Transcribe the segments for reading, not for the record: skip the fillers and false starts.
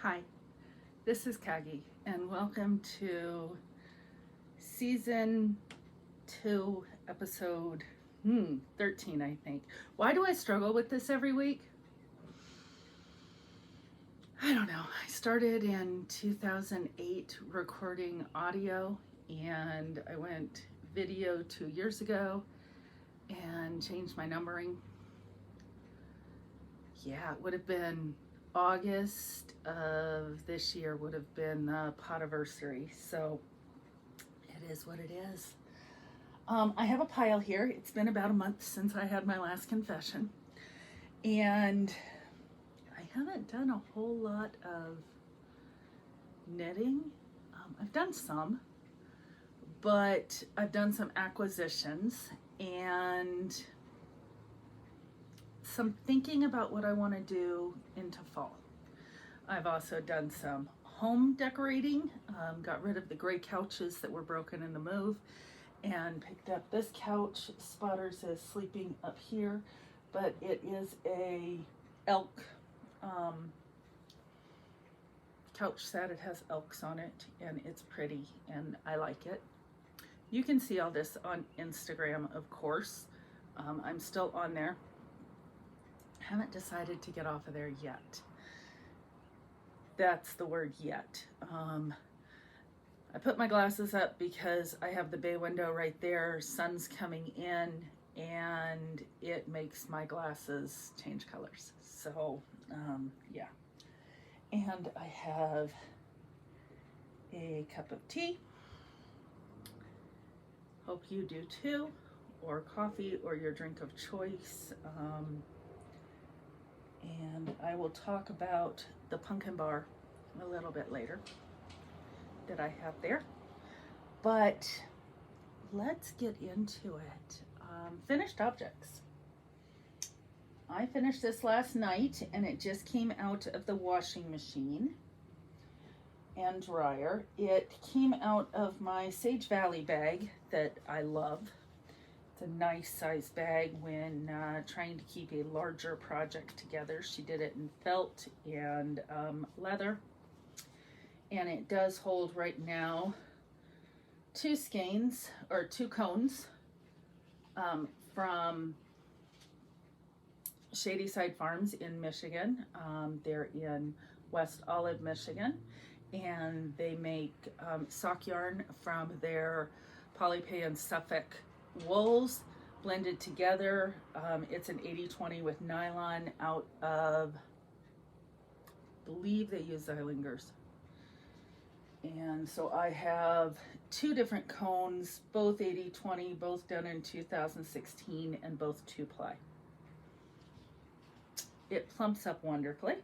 Hi, this is Kagi, and welcome to season 2, episode 13, I think. Why do I struggle with this every week? I don't know. I started in 2008 recording audio, and I went video 2 years ago and changed my numbering. Yeah, it would have been August of this year would have been the podiversary, so it is what it is. I have a pile here. It's been about a month since I had my last confession, and I haven't done a whole lot of knitting. I've done some, but I've done some acquisitions and some thinking about what I want to do into fall. I've also done some home decorating, got rid of the gray couches that were broken in the move, and picked up this couch. Spotters is sleeping up here, but it is a elk couch set. It has elks on it, and it's pretty, and I like it. You can see all this on Instagram, of course. I'm still on there. Haven't decided to get off of there yet. That's the word, yet. I put my glasses up because I have the bay window right there. Sun's coming in, and it makes my glasses change colors. So, yeah. And I have a cup of tea. Hope you do too, or coffee, or your drink of choice. And I will talk about the pumpkin bar a little bit later that I have there. But let's get into it. Finished objects. I finished this last night, and it just came out of the washing machine and dryer. It came out of my Sage Valley bag that I love. It's a nice size bag when trying to keep a larger project together. She did it in felt and leather. And it does hold right now 2 skeins, or 2 cones from Shady Side Farms in Michigan. They're in West Olive, Michigan. And they make sock yarn from their Polypay and Suffolk wools blended together. It's an 80-20 with nylon out of, I believe they use Zeilingers. And so I have 2 different cones, both 80-20, both done in 2016, and both 2-ply. It plumps up wonderfully.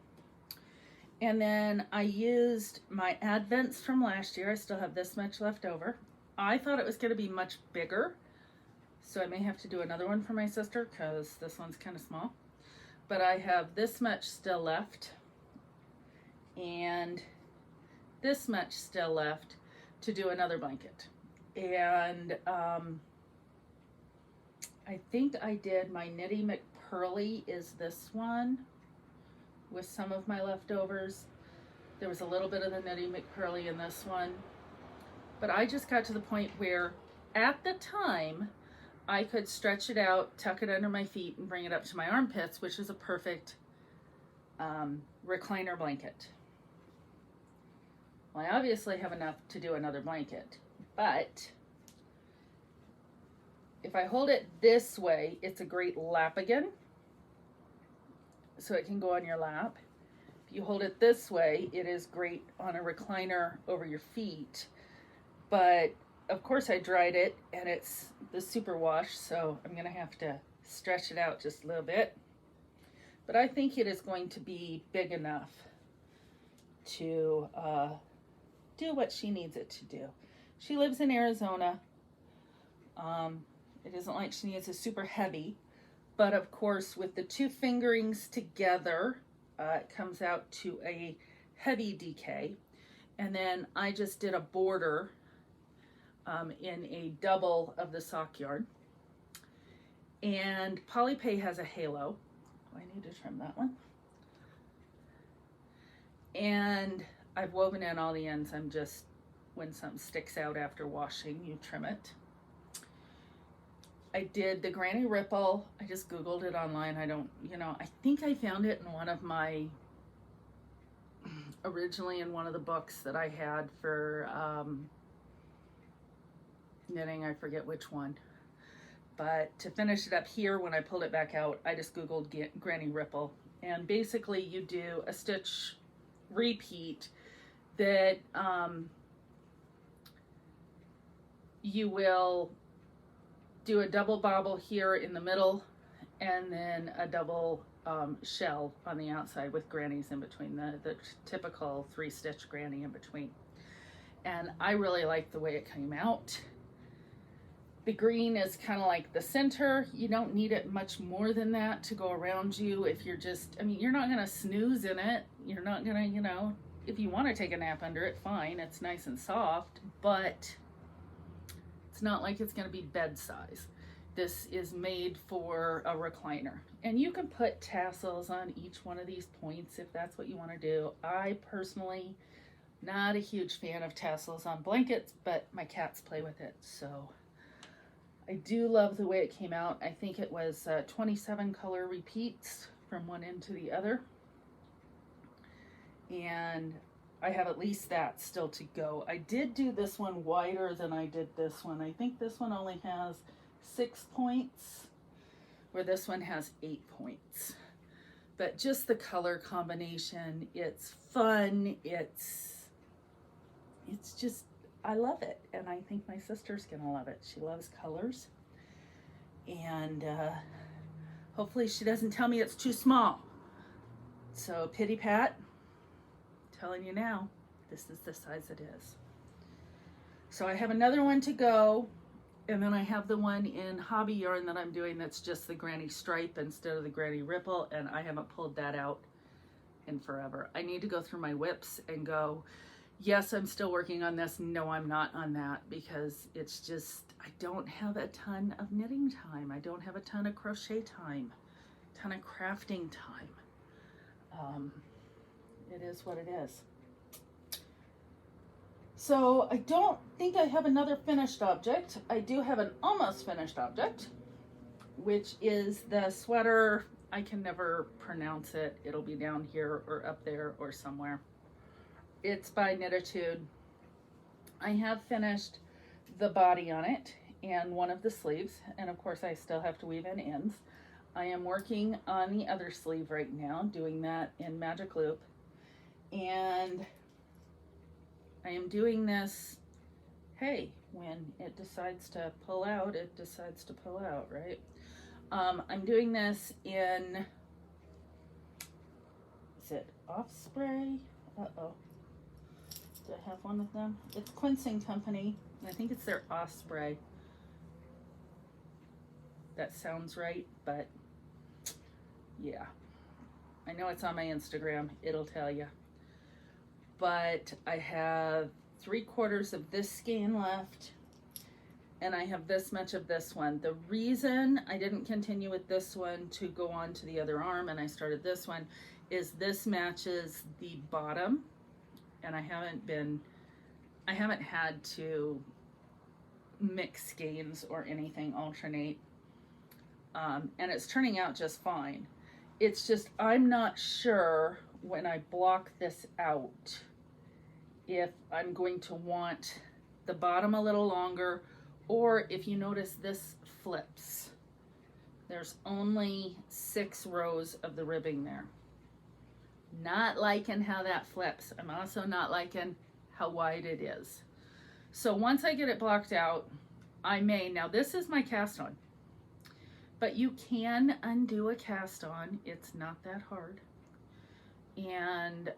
And then I used my Advents from last year. I still have this much left over. I thought it was going to be much bigger, so I may have to do another one for my sister because this one's kind of small. But I have this much still left and this much still left to do another blanket. And I think I did my Knitty McPurley is this one with some of my leftovers. There was a little bit of the Knitty McPurley in this one. But I just got to the point where at the time I could stretch it out, tuck it under my feet, and bring it up to my armpits, which is a perfect recliner blanket. Well, I obviously have enough to do another blanket, but if I hold it this way, it's a great lap again, so it can go on your lap. If you hold it this way, it is great on a recliner over your feet. But of course I dried it, and it's the super wash, so I'm gonna have to stretch it out just a little bit. But I think it is going to be big enough to do what she needs it to do. She lives in Arizona. It isn't like she needs a super heavy, but of course with the 2 fingerings together, it comes out to a heavy DK. And then I just did a border in a double of the sock yarn. And Polypay has a halo. I need to trim that one. And I've woven in all the ends. I'm just, when something sticks out after washing, you trim it. I did the granny ripple. I just Googled it online. I don't, I think I found it in one of my, originally in one of the books that I had for knitting. I forget which one. But to finish it up here, when I pulled it back out, I just Googled granny ripple. And basically you do a stitch repeat that you will do a double bobble here in the middle and then a double shell on the outside with grannies in between, the typical 3-stitch granny in between. And I really like the way it came out. The green is kind of like the center. You don't need it much more than that to go around you. If you're just, you're not going to snooze in it. You're not going to, if you want to take a nap under it, fine. It's nice and soft, but it's not like it's going to be bed size. This is made for a recliner. And you can put tassels on each one of these points if that's what you want to do. I personally, not a huge fan of tassels on blankets, but my cats play with it, so I do love the way it came out. I think it was 27 color repeats from one end to the other. And I have at least that still to go. I did do this one wider than I did this one. I think this one only has 6 points, where this one has 8 points. But just the color combination, it's fun. It's just, I love it, and I think my sister's gonna love it. She loves colors, and hopefully she doesn't tell me it's too small. So pity pat, telling you now, this is the size it is. So I have another one to go, and then I have the one in hobby yarn that I'm doing that's just the granny stripe instead of the granny ripple, and I haven't pulled that out in forever. I need to go through my whips and go, yes, I'm still working on this. No, I'm not on that, because it's just, I don't have a ton of knitting time. I don't have a ton of crochet time, a ton of crafting time. It is what it is. So I don't think I have another finished object. I do have an almost finished object, which is the sweater. I can never pronounce it. It'll be down here or up there or somewhere. It's by Knittitude. I have finished the body on it and one of the sleeves, and of course I still have to weave in ends. I am working on the other sleeve right now, doing that in Magic Loop, and I am doing this, hey, when it decides to pull out, it decides to pull out, right? I'm doing this in, is it Offspray? Uh-oh. Do I have one of them? It's Quinsing Company. I think it's their Osprey. That sounds right, but yeah. I know it's on my Instagram. It'll tell you. But I have 3/4 of this skein left, and I have this much of this one. The reason I didn't continue with this one to go on to the other arm and I started this one is this matches the bottom, and I haven't had to mix skeins or anything, alternate, and it's turning out just fine. It's just, I'm not sure when I block this out if I'm going to want the bottom a little longer, or if you notice this flips. There's only 6 rows of the ribbing there. Not liking how that flips. I'm also not liking how wide it is. So once I get it blocked out, I may, now this is my cast on, but you can undo a cast on. It's not that hard. And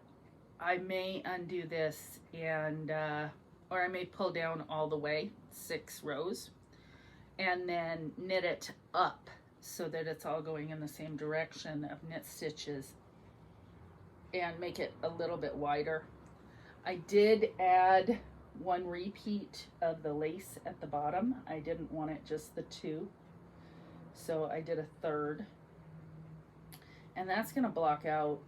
I may undo this and, or I may pull down all the way, 6 rows, and then knit it up so that it's all going in the same direction of knit stitches and make it a little bit wider. I did add 1 repeat of the lace at the bottom. I didn't want it just the 2, so I did a 3rd, and that's going to block out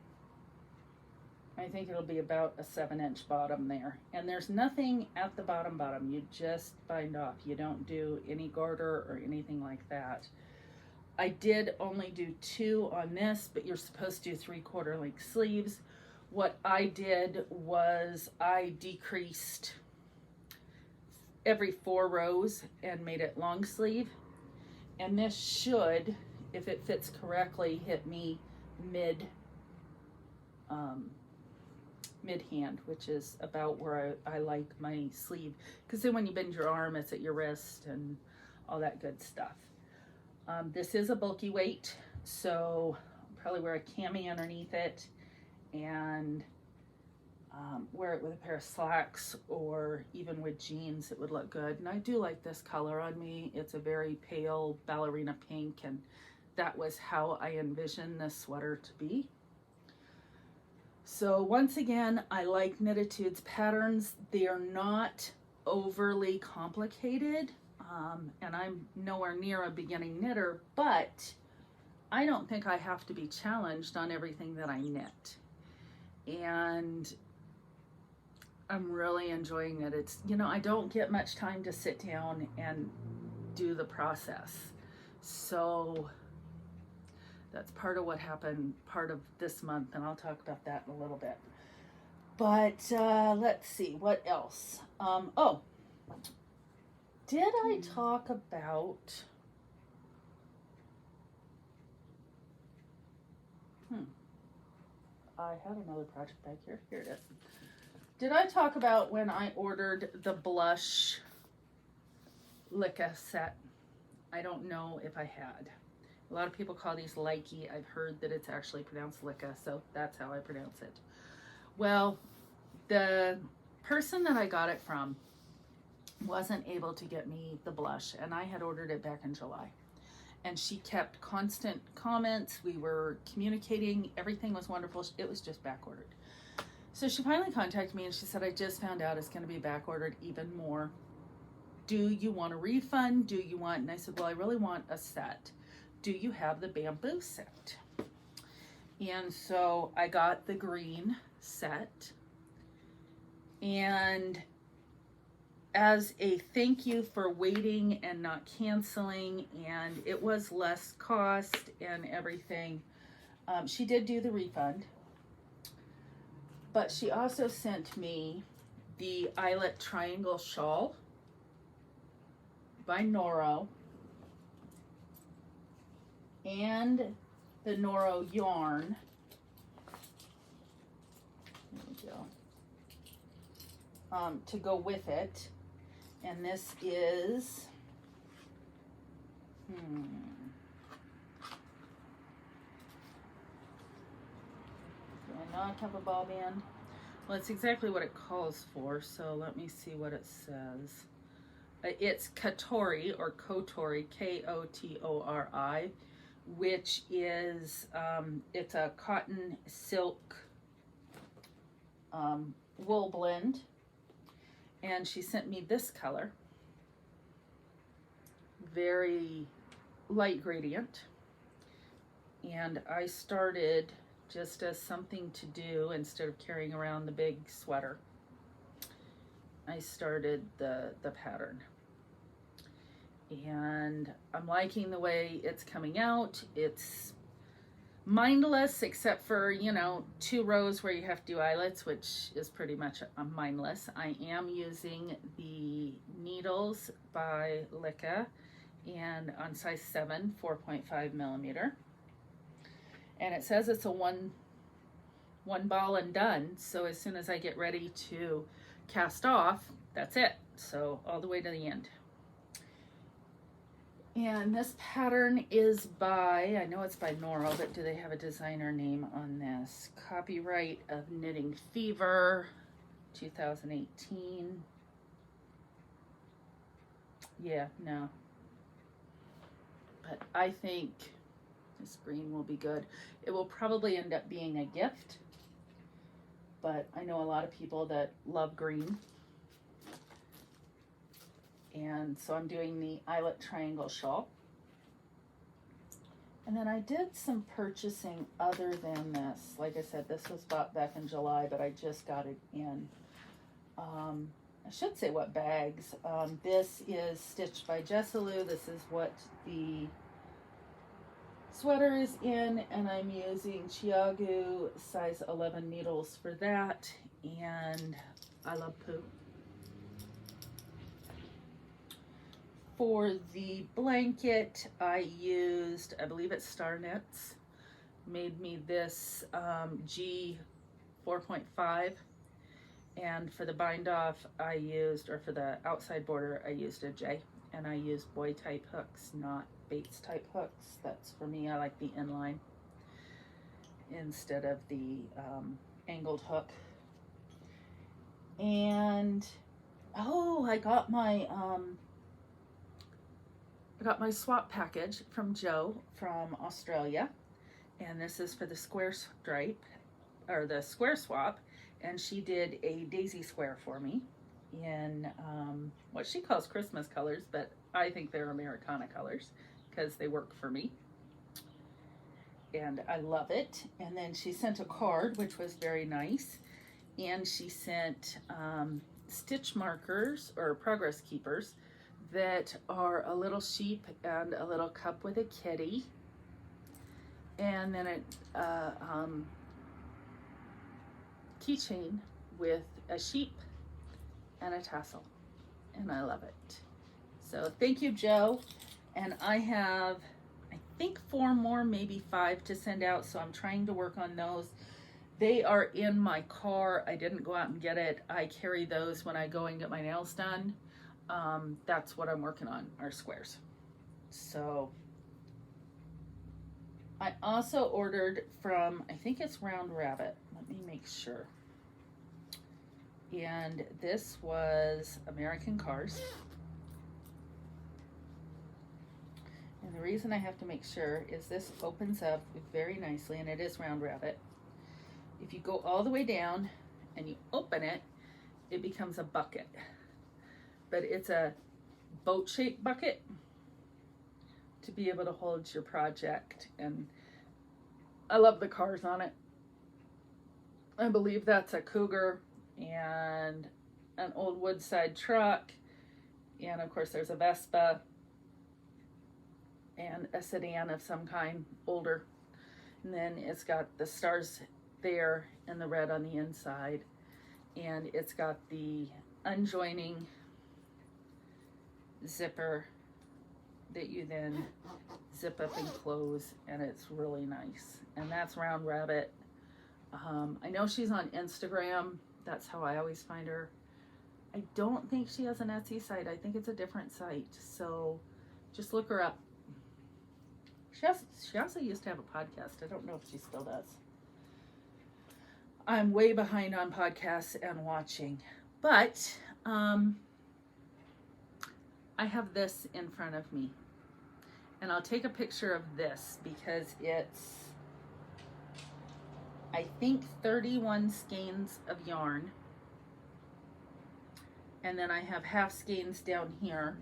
I think it'll be about a 7-inch bottom there. And there's nothing at the bottom. You just bind off. You don't do any garter or anything like that. I did only do 2 on this, but you're supposed to do 3/4 length sleeves. What I did was I decreased every 4 rows and made it long sleeve. And this should, if it fits correctly, hit me mid hand, which is about where I like my sleeve, because then when you bend your arm, it's at your wrist and all that good stuff. This is a bulky weight, so I'll probably wear a cami underneath it and wear it with a pair of slacks, or even with jeans. It would look good. And I do like this color on me. It's a very pale ballerina pink, and that was how I envisioned this sweater to be. So once again, I like Knittitude's patterns. They are not overly complicated, and I'm nowhere near a beginning knitter, but I don't think I have to be challenged on everything that I knit. And I'm really enjoying it. It's, you know, I don't get much time to sit down and do the process. So that's part of what happened part of this month, and I'll talk about that in a little bit. But let's see, what else? Oh, did I talk about I had another project back here. Here it is. Did I talk about when I ordered the blush Likka set? I don't know if I had. A lot of people call these Likka. I've heard that it's actually pronounced Likka, so that's how I pronounce it. Well, the person that I got it from wasn't able to get me the blush, and I had ordered it back in July. And she kept constant comments. We were communicating. Everything was wonderful. It was just back ordered. So she finally contacted me and she said, I just found out it's going to be back ordered even more. Do you want a refund? Do you want? And I said, well, I really want a set. Do you have the bamboo set? And so I got the green set. And as a thank you for waiting and not canceling, and it was less cost and everything, she did do the refund. But she also sent me the eyelet triangle shawl by Noro and the Noro yarn. There we go. To go with it. And this is, do I not have a ball band? Well, it's exactly what it calls for, so let me see what it says. It's Kotori, or Kotori, Kotori, which is, it's a cotton silk wool blend. And she sent me this color, very light gradient. And I started just as something to do instead of carrying around the big sweater. I started the pattern. And I'm liking the way it's coming out. It's mindless, except for, you know, 2 rows where you have to do eyelets, which is pretty much mindless. I am using the needles by Likka, and on size 7, 4.5 millimeter. And it says it's a one ball and done. So as soon as I get ready to cast off, that's it. So all the way to the end. And this pattern is by, I know it's by Noro, but do they have a designer name on this? Copyright of Knitting Fever, 2018. Yeah, no. But I think this green will be good. It will probably end up being a gift, but I know a lot of people that love green. And so I'm doing the eyelet triangle shawl. And then I did some purchasing other than this. Like I said, this was bought back in July, but I just got it in. I should say what bags. This is stitched by Jessalou. This is what the sweater is in, and I'm using Chiagu size 11 needles for that, and I love poo. For the blanket, I used, I believe it's Star Knits, made me this G 4.5, and for the bind off I used, or for the outside border, I used a J, and I used boy type hooks, not Bates type hooks. That's for me. I like the inline instead of the angled hook. And oh, I got my swap package from Joe from Australia, and this is for the square stripe, or the square swap, and she did a daisy square for me in what she calls Christmas colors, but I think they're Americana colors because they work for me, and I love it. And then she sent a card, which was very nice, and she sent stitch markers, or progress keepers, that are a little sheep and a little cup with a kitty, and then a keychain with a sheep and a tassel, and I love it. So thank you, Joe. And I have, I think 4 more, maybe 5 to send out, so I'm trying to work on those. They are in my car. I didn't go out and get it. I carry those when I go and get my nails done. That's what I'm working on, are squares. So I also ordered from, I think it's Round Rabbit. Let me make sure. And this was American Cars. And the reason I have to make sure is this opens up very nicely, and it is Round Rabbit. If you go all the way down and you open it, it becomes a bucket. But it's a boat-shaped bucket to be able to hold your project. And I love the cars on it. I believe that's a Cougar and an old Woodside truck. And of course there's a Vespa and a sedan of some kind, older. And then it's got the stars there and the red on the inside. And it's got the unjoining zipper that you then zip up and close, and it's really nice. And that's Round Rabbit. I know she's on Instagram. That's how I always find her. I don't think she has an Etsy site. I think it's a different site. So just look her up. She also used to have a podcast. I don't know if she still does. I'm way behind on podcasts and watching. But I have this in front of me. And I'll take a picture of this because it's, I think, 31 skeins of yarn. And then I have half skeins down here.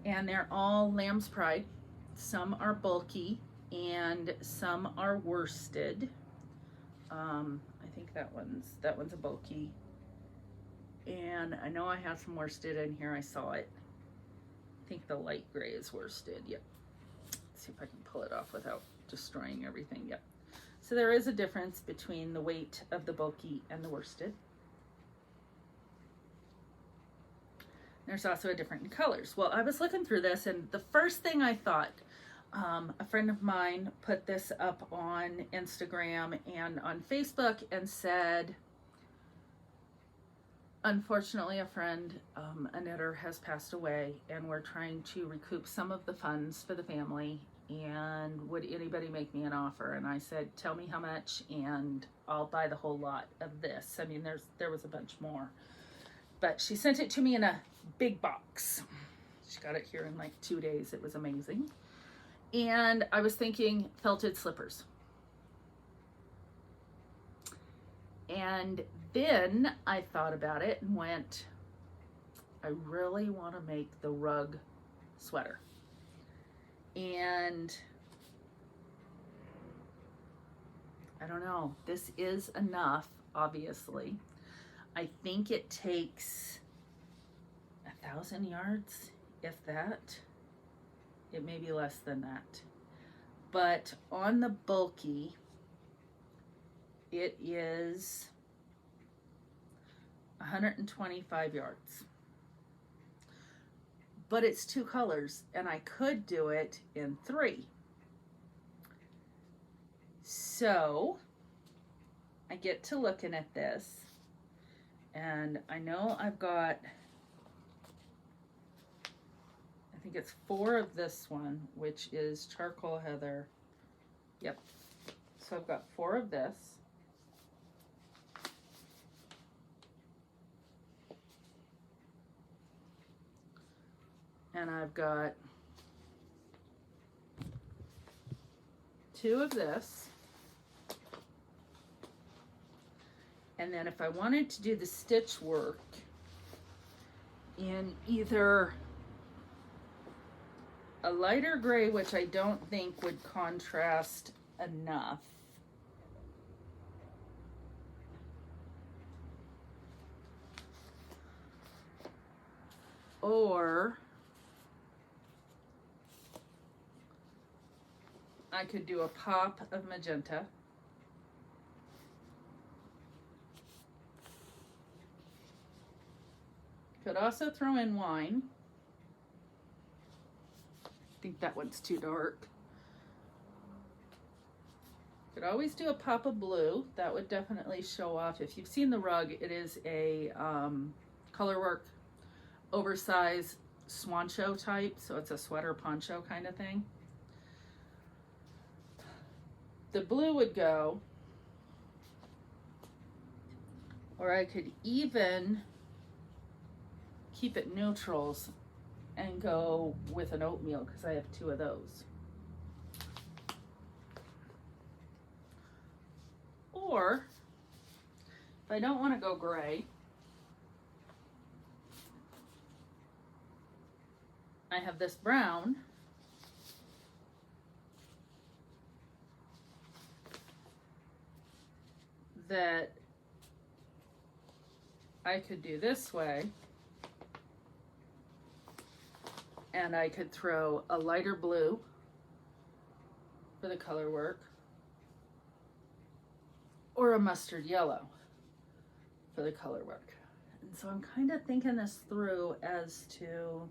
And they're all Lamb's Pride. Some are bulky and some are worsted. I think that one's a bulky. And I know I have some worsted in here. I saw it. I think the light gray is worsted. Yep. Let's see if I can pull it off without destroying everything. Yep. So there is a difference between the weight of the bulky and the worsted. There's also a different in colors. Well, I was looking through this, and the first thing I thought, a friend of mine put this up on Instagram and on Facebook and said, unfortunately, a friend, a knitter, has passed away, and we're trying to recoup some of the funds for the family, and would anybody make me an offer? And I said, tell me how much and I'll buy the whole lot of this. I mean, there was a bunch more, but she sent it to me in a big box. She got it here in like 2 days. It was amazing. And I was thinking felted slippers. And then I thought about it and went, I really want to make the rug sweater. And I don't know. This is enough, obviously. I think it takes 1,000 yards, if that. It may be less than that. But on the bulky, it is 125 yards. But it's 2 colors, and I could do it in 3. So I get to looking at this, and I know I've got, I think it's 4 of this one, which is charcoal heather. Yep. So I've got 4 of this. And I've got 2 of this. And then if I wanted to do the stitch work in either a lighter gray, which I don't think would contrast enough, or I could do a pop of magenta. Could also throw in wine. I think that one's too dark. Could always do a pop of blue. That would definitely show off. If you've seen the rug, it is a color work, oversized swancho type, so it's a sweater poncho kind of thing. The blue would go, or I could even keep it neutrals and go with an oatmeal because I have 2 of those. Or if I don't want to go gray, I have this brown that I could do this way, and I could throw a lighter blue for the color work, or a mustard yellow for the color work. And so I'm kind of thinking this through as to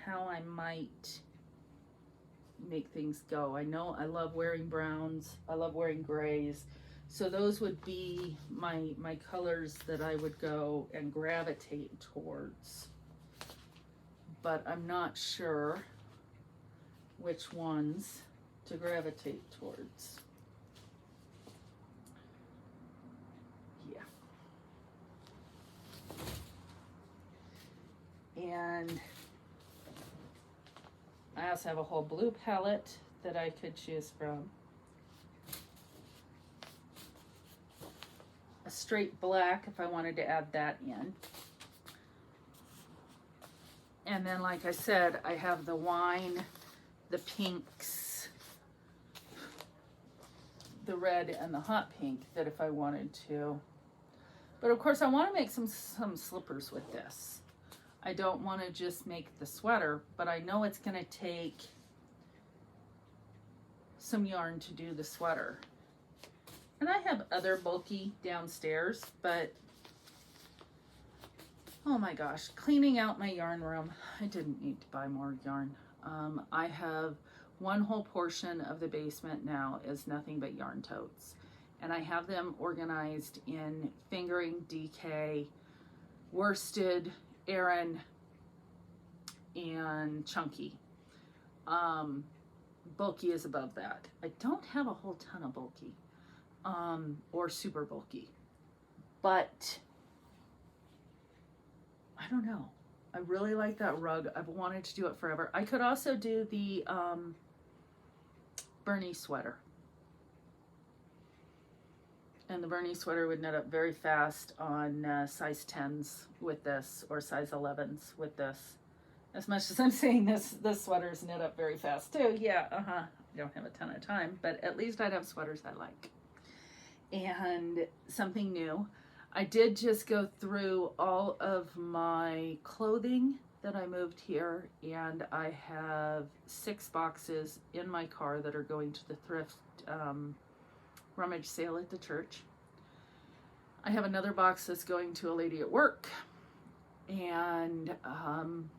how I might make things go. I know I love wearing browns, I love wearing grays, so those would be my colors that I would go and gravitate towards, but I'm not sure which ones to gravitate towards. Yeah. And I also have a whole blue palette that I could choose from. A straight black if I wanted to add that in. And then, like I said, I have the wine, the pinks, the red, and the hot pink that if I wanted to. But of course I want to make some slippers with this. I don't want to just make the sweater, but I know it's going to take some yarn to do the sweater. And I have other bulky downstairs, but oh my gosh, cleaning out my yarn room, I didn't need to buy more yarn. I have one whole portion of the basement now is nothing but yarn totes. And I have them organized in fingering, DK, worsted, Aran, and chunky. Bulky is above that. I don't have a whole ton of bulky or super bulky, but I don't know. I really like that rug. I've wanted to do it forever. I could also do the Bernie sweater. And the Bernie sweater would knit up very fast on size 10s with this, or size 11s with this. As much as I'm saying this sweater's knit up very fast too. Yeah, I don't have a ton of time, but at least I'd have sweaters I like. And something new. I did just go through all of my clothing that I moved here, and I have 6 boxes in my car that are going to the thrift rummage sale at the church. I have another box that's going to a lady at work, and I'm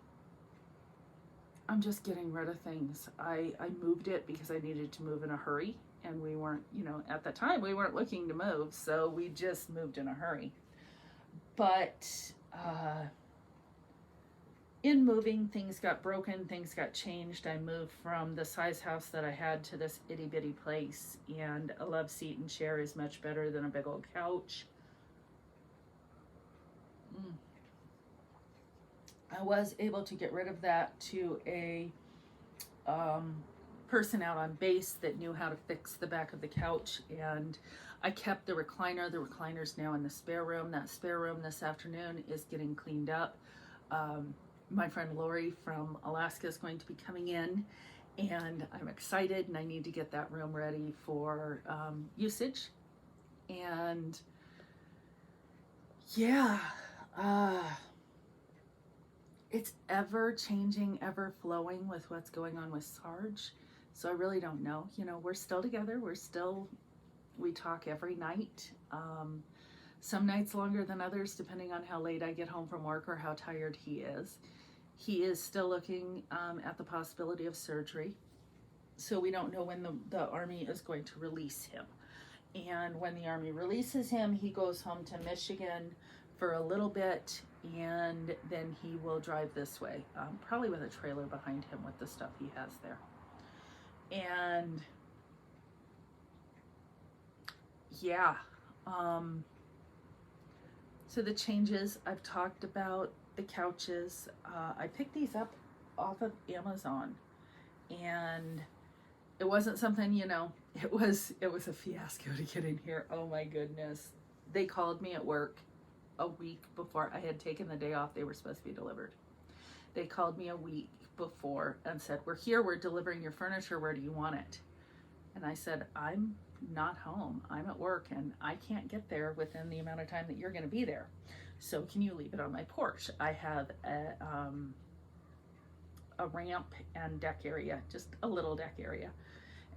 just getting rid of things. I moved it because I needed to move in a hurry, and we weren't, at the time we weren't looking to move, so we just moved in a hurry. But in moving, things got broken, things got changed. I moved from the size house that I had to this itty bitty place, and a love seat and chair is much better than a big old couch. I was able to get rid of that to a person out on base that knew how to fix the back of the couch, and I kept the recliner. The recliner's now in the spare room. That spare room this afternoon is getting cleaned up. My friend Lori from Alaska is going to be coming in, and I'm excited, and I need to get that room ready for usage. And yeah, it's ever changing, ever flowing with what's going on with Sarge. So I really don't know. We're still together. We talk every night. Some nights longer than others, depending on how late I get home from work or how tired he is. He is still looking at the possibility of surgery. So we don't know when the Army is going to release him. And when the Army releases him, he goes home to Michigan for a little bit, and then he will drive this way, probably with a trailer behind him with the stuff he has there. And yeah, so the changes I've talked about, the couches, I picked these up off of Amazon, and it wasn't something, it was a fiasco to get in here. Oh my goodness. They called me at work a week before I had taken the day off they were supposed to be delivered. They called me a week before and said, "We're here, we're delivering your furniture, where do you want it?" And I said, "I'm not home, I'm at work, and I can't get there within the amount of time that you're going to be there. So can you leave it on my porch? I have a ramp and deck area, just a little deck area."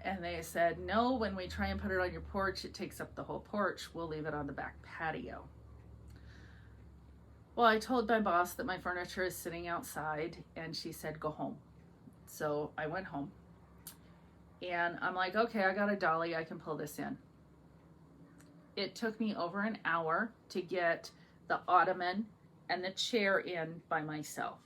And they said, "No, when we try and put it on your porch, it takes up the whole porch. We'll leave it on the back patio." Well, I told my boss that my furniture is sitting outside, and she said, "Go home." So I went home, and I'm like, okay, I got a dolly, I can pull this in. It took me over an hour to get the ottoman and the chair in by myself.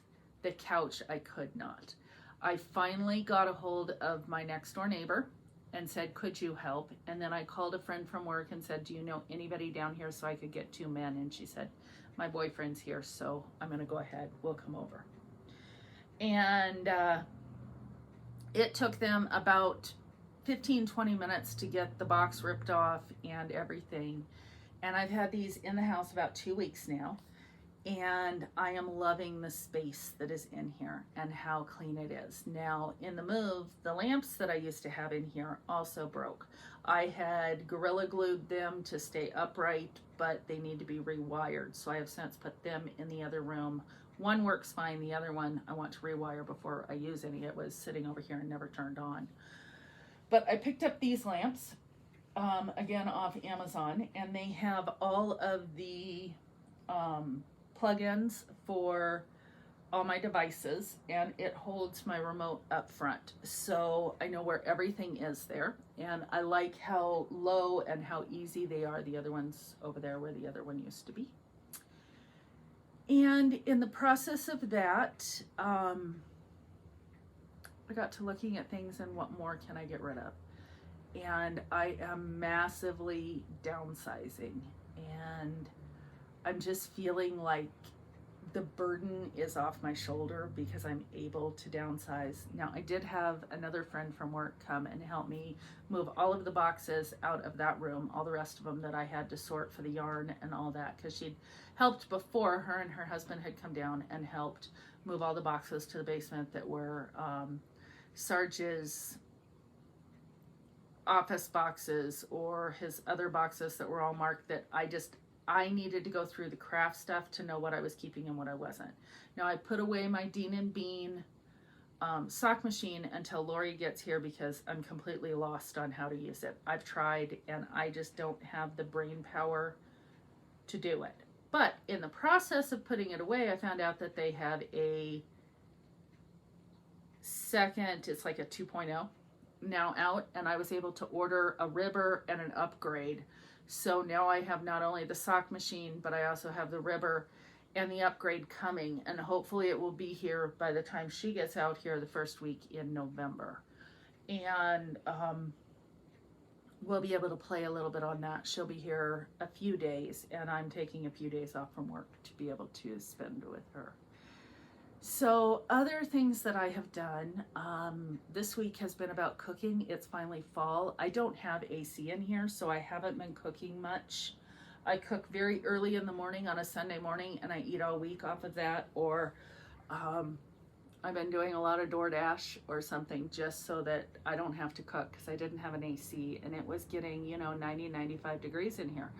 The couch, I could not. I finally got a hold of my next door neighbor and said, "Could you help?" And then I called a friend from work and said, "Do you know anybody down here so I could get 2 men?" And she said, "My boyfriend's here, so I'm going to go ahead. We'll come over." And it took them about 15-20 minutes to get the box ripped off and everything. And I've had these in the house about 2 weeks now, and I am loving the space that is in here and how clean it is. Now, in the move, the lamps that I used to have in here also broke. I had Gorilla Glued them to stay upright, but they need to be rewired, so I have since put them in the other room. One works fine, the other one I want to rewire before I use any. It was sitting over here and never turned on. But I picked up these lamps, again off Amazon, and they have all of the plugins for all my devices, and it holds my remote up front, so I know where everything is there. And I like how low and how easy they are. The other one's over there where the other one used to be. And in the process of that, I got to looking at things and what more can I get rid of. And I am massively downsizing, and I'm just feeling like the burden is off my shoulder because I'm able to downsize. Now, I did have another friend from work come and help me move all of the boxes out of that room, all the rest of them that I had to sort for the yarn and all that, because she'd helped before. Her and her husband had come down and helped move all the boxes to the basement that were Sarge's office boxes or his other boxes that were all marked that I needed to go through the craft stuff to know what I was keeping and what I wasn't. Now, I put away my Dean and Bean sock machine until Lori gets here because I'm completely lost on how to use it. I've tried and I just don't have the brain power to do it. But in the process of putting it away, I found out that they have a second, it's like a 2.0 now out, and I was able to order a ribber and an upgrade. So now I have not only the sock machine, but I also have the ribber and the upgrade coming, and hopefully it will be here by the time she gets out here the first week in November. And we'll be able to play a little bit on that. She'll be here a few days, and I'm taking a few days off from work to be able to spend with her. So other things that I have done this week has been about cooking. It's finally fall. I don't have AC in here, so I haven't been cooking much. I cook very early in the morning on a Sunday morning, and I eat all week off of that. Or I've been doing a lot of DoorDash or something just so that I don't have to cook, because I didn't have an AC, and it was getting 90, 95 degrees in here.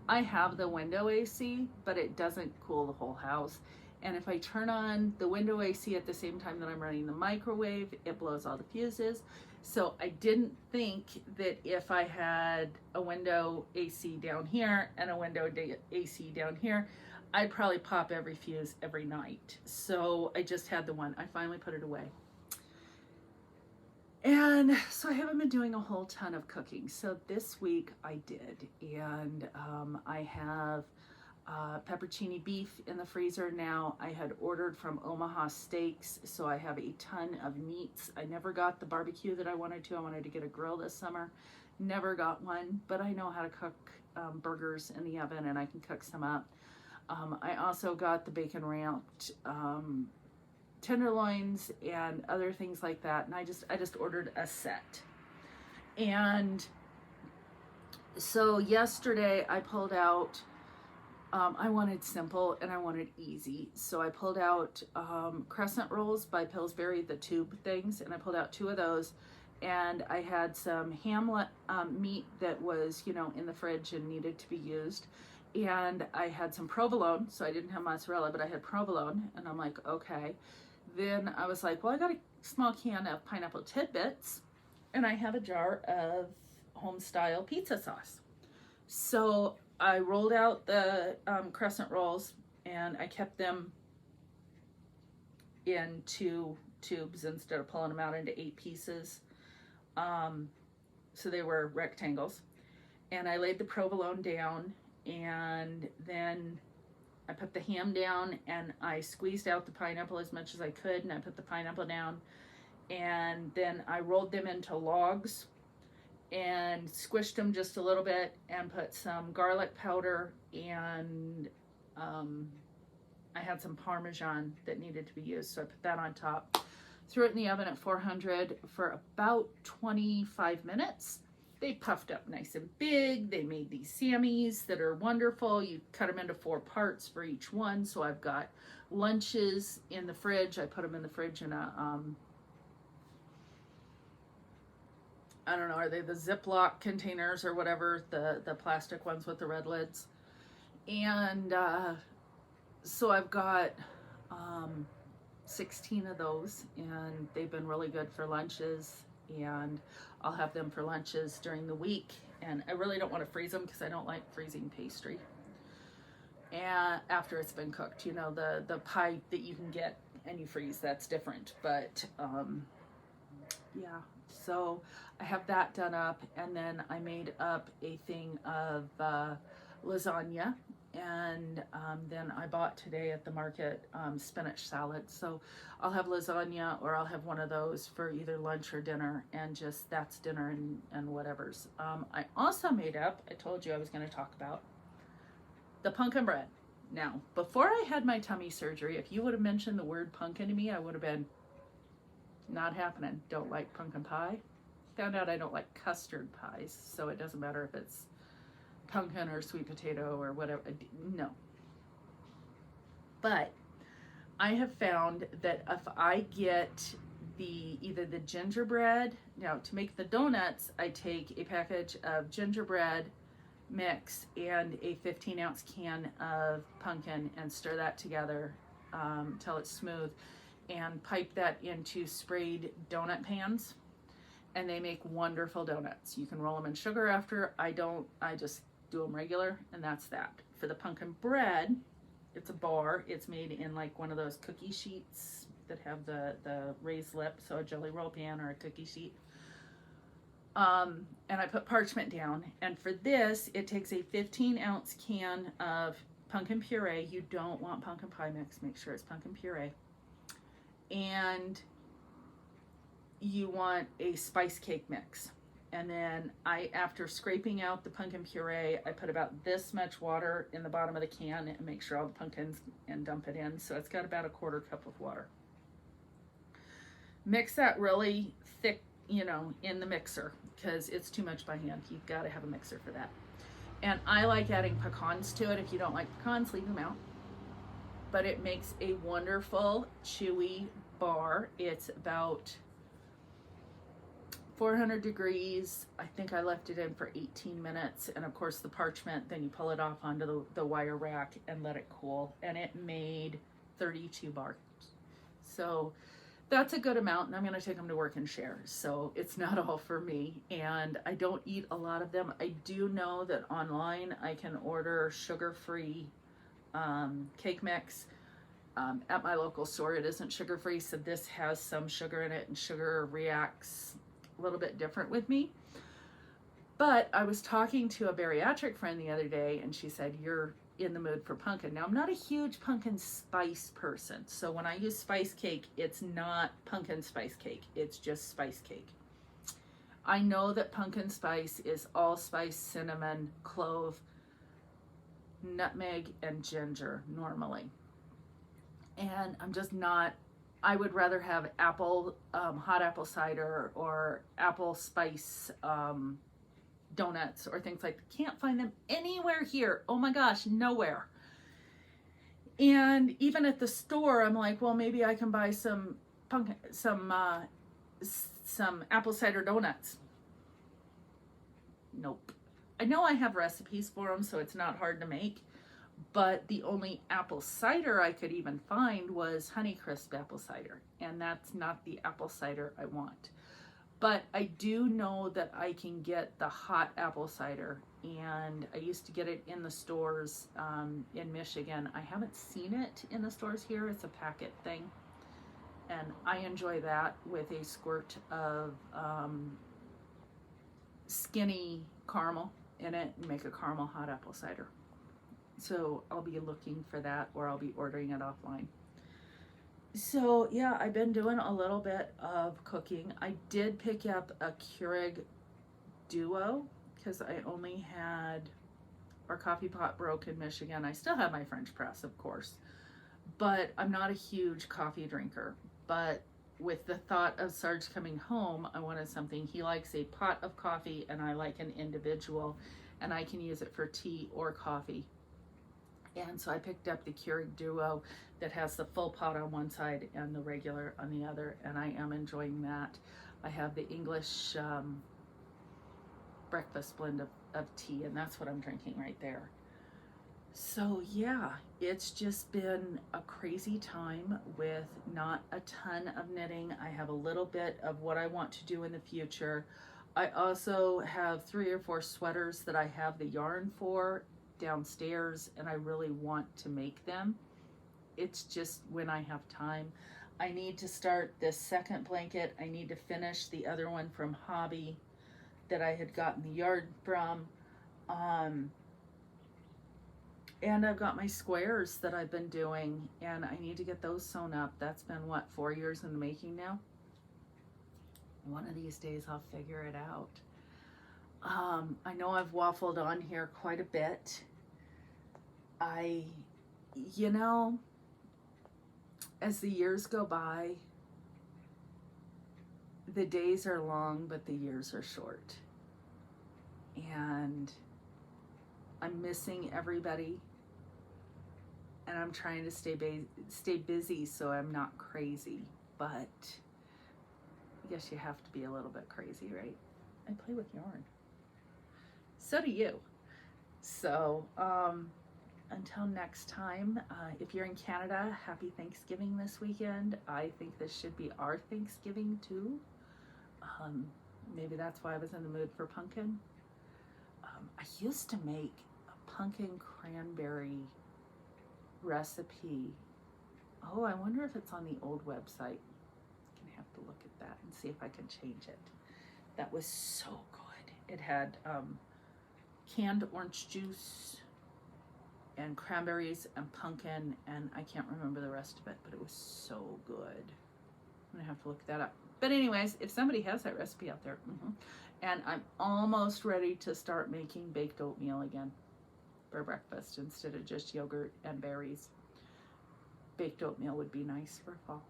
I have the window AC, but it doesn't cool the whole house. And if I turn on the window AC at the same time that I'm running the microwave, it blows all the fuses. So I didn't think that if I had a window AC down here and a window AC down here, I'd probably pop every fuse every night. So I just had the one. I finally put it away. And so I haven't been doing a whole ton of cooking. So this week I did. And I have peppercini beef in the freezer now. I had ordered from Omaha Steaks, so I have a ton of meats. I never got the barbecue that I wanted to. I wanted to get a grill this summer. Never got one, but I know how to cook burgers in the oven, and I can cook some up. I also got the bacon wrapped tenderloins and other things like that, and I just ordered a set. And so yesterday I pulled out I wanted simple and I wanted easy. So I pulled out crescent rolls by Pillsbury, the tube things, and I pulled out 2 of those. And I had some ham meat that was, in the fridge and needed to be used. And I had some provolone, so I didn't have mozzarella, but I had provolone. And I'm like, okay. Then I was like, well, I got a small can of pineapple tidbits, and I have a jar of home-style pizza sauce. So I rolled out the crescent rolls, and I kept them in 2 tubes instead of pulling them out into 8 pieces. So they were rectangles. And I laid the provolone down, and then I put the ham down, and I squeezed out the pineapple as much as I could, and I put the pineapple down, and then I rolled them into logs and squished them just a little bit and put some garlic powder, and I had some Parmesan that needed to be used, so I put that on top. Threw it in the oven at 400 for about 25 minutes. They puffed up nice and big. They made these Sammies that are wonderful. You cut them into 4 parts for each one. So I've got lunches in the fridge. I put them in the fridge in a, I don't know, are they the Ziploc containers or whatever, the plastic ones with the red lids? And so I've got 16 of those, and they've been really good for lunches, and I'll have them for lunches during the week. And I really don't want to freeze them because I don't like freezing pastry. And after it's been cooked, the pie that you can get and you freeze, that's different. But yeah, so I have that done up, and then I made up a thing of lasagna, and then I bought today at the market spinach salad. So I'll have lasagna, or I'll have one of those for either lunch or dinner, and just that's dinner and whatever's. I also made up, I told you I was going to talk about the pumpkin bread. Now, before I had my tummy surgery, if you would have mentioned the word pumpkin to me, I would have been, not happening. Don't like pumpkin pie. Found out I don't like custard pies, so it doesn't matter if it's pumpkin or sweet potato or whatever. No. But I have found that if I get either the gingerbread, now to make the donuts, I take a package of gingerbread mix and a 15-ounce can of pumpkin and stir that together till it's smooth, and pipe that into sprayed donut pans, and they make wonderful donuts. You can roll them in sugar after. I just do them regular, and that's that. For the pumpkin bread, it's a bar. It's made in like one of those cookie sheets that have the raised lip, so a jelly roll pan or a cookie sheet. And I put parchment down, and for this, it takes a 15-ounce can of pumpkin puree. You don't want pumpkin pie mix, make sure it's pumpkin puree. And you want a spice cake mix. And then after scraping out the pumpkin puree, I put about this much water in the bottom of the can and make sure all the pumpkins, and dump it in. So it's got about a 1/4 cup of water. Mix that really thick, in the mixer, because it's too much by hand. You've got to have a mixer for that. And I like adding pecans to it. If you don't like pecans, leave them out. But it makes a wonderful chewy bar. It's about 400 degrees. I think I left it in for 18 minutes. And of course the parchment, then you pull it off onto the wire rack and let it cool. And it made 32 bars. So that's a good amount, and I'm going to take them to work and share. So it's not all for me, and I don't eat a lot of them. I do know that online I can order sugar-free cake mix. At my local store, it isn't sugar-free, so this has some sugar in it, and sugar reacts a little bit different with me. But I was talking to a bariatric friend the other day, and she said, you're in the mood for pumpkin. Now, I'm not a huge pumpkin spice person, so when I use spice cake, it's not pumpkin spice cake, it's just spice cake. I know that pumpkin spice is allspice, cinnamon, clove, nutmeg, and ginger normally. And I'm just not, I would rather have apple, hot apple cider or apple spice donuts or things like that. Can't find them anywhere here. Oh my gosh, nowhere. And even at the store, I'm like, well, maybe I can buy some apple cider donuts. Nope. I know I have recipes for them, so it's not hard to make, but the only apple cider I could even find was Honeycrisp apple cider, and that's not the apple cider I want. But I do know that I can get the hot apple cider, and I used to get it in the stores in Michigan. I haven't seen it in the stores here. It's a packet thing, and I enjoy that with a squirt of skinny caramel in it and make a caramel hot apple cider. So I'll be looking for that, or I'll be ordering it offline. So yeah, I've been doing a little bit of cooking. I did pick up a Keurig Duo because I only had our coffee pot broke in Michigan. I still have my French press, of course, but I'm not a huge coffee drinker. But with the thought of Sarge coming home, I wanted something. He likes a pot of coffee and I like an individual, and I can use it for tea or coffee. And so I picked up the Keurig Duo that has the full pot on one side and the regular on the other, and I am enjoying that. I have the English breakfast blend of tea, and that's what I'm drinking right there. So yeah, it's just been a crazy time with not a ton of knitting. I have a little bit of what I want to do in the future. I also have 3 or 4 sweaters that I have the yarn for downstairs, and I really want to make them. It's just when I have time. I need to start this second blanket. I need to finish the other one from Hobby that I had gotten the yarn from. And I've got my squares that I've been doing, and I need to get those sewn up. That's been, what, 4 years in the making now? One of these days I'll figure it out. I know I've waffled on here quite a bit. I you know, as the years go by, the days are long, but the years are short. And I'm missing everybody. And I'm trying to stay busy so I'm not crazy. But I guess you have to be a little bit crazy, right? I play with yarn. So do you. So, until next time, if you're in Canada, happy Thanksgiving this weekend. I think this should be our Thanksgiving too. Maybe that's why I was in the mood for pumpkin. I used to make a pumpkin cranberry recipe. Oh, I wonder if it's on the old website. I'm gonna have to look at that and see if I can change it. That was so good. It had canned orange juice and cranberries and pumpkin, and I can't remember the rest of it, but it was so good. I'm gonna have to look that up. But anyways, if somebody has that recipe out there, and I'm almost ready to start making baked oatmeal again for breakfast instead of just yogurt and berries. Baked oatmeal would be nice for fall.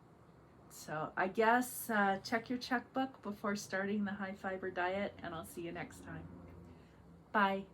So I guess check your checkbook before starting the high fiber diet, and I'll see you next time. Bye.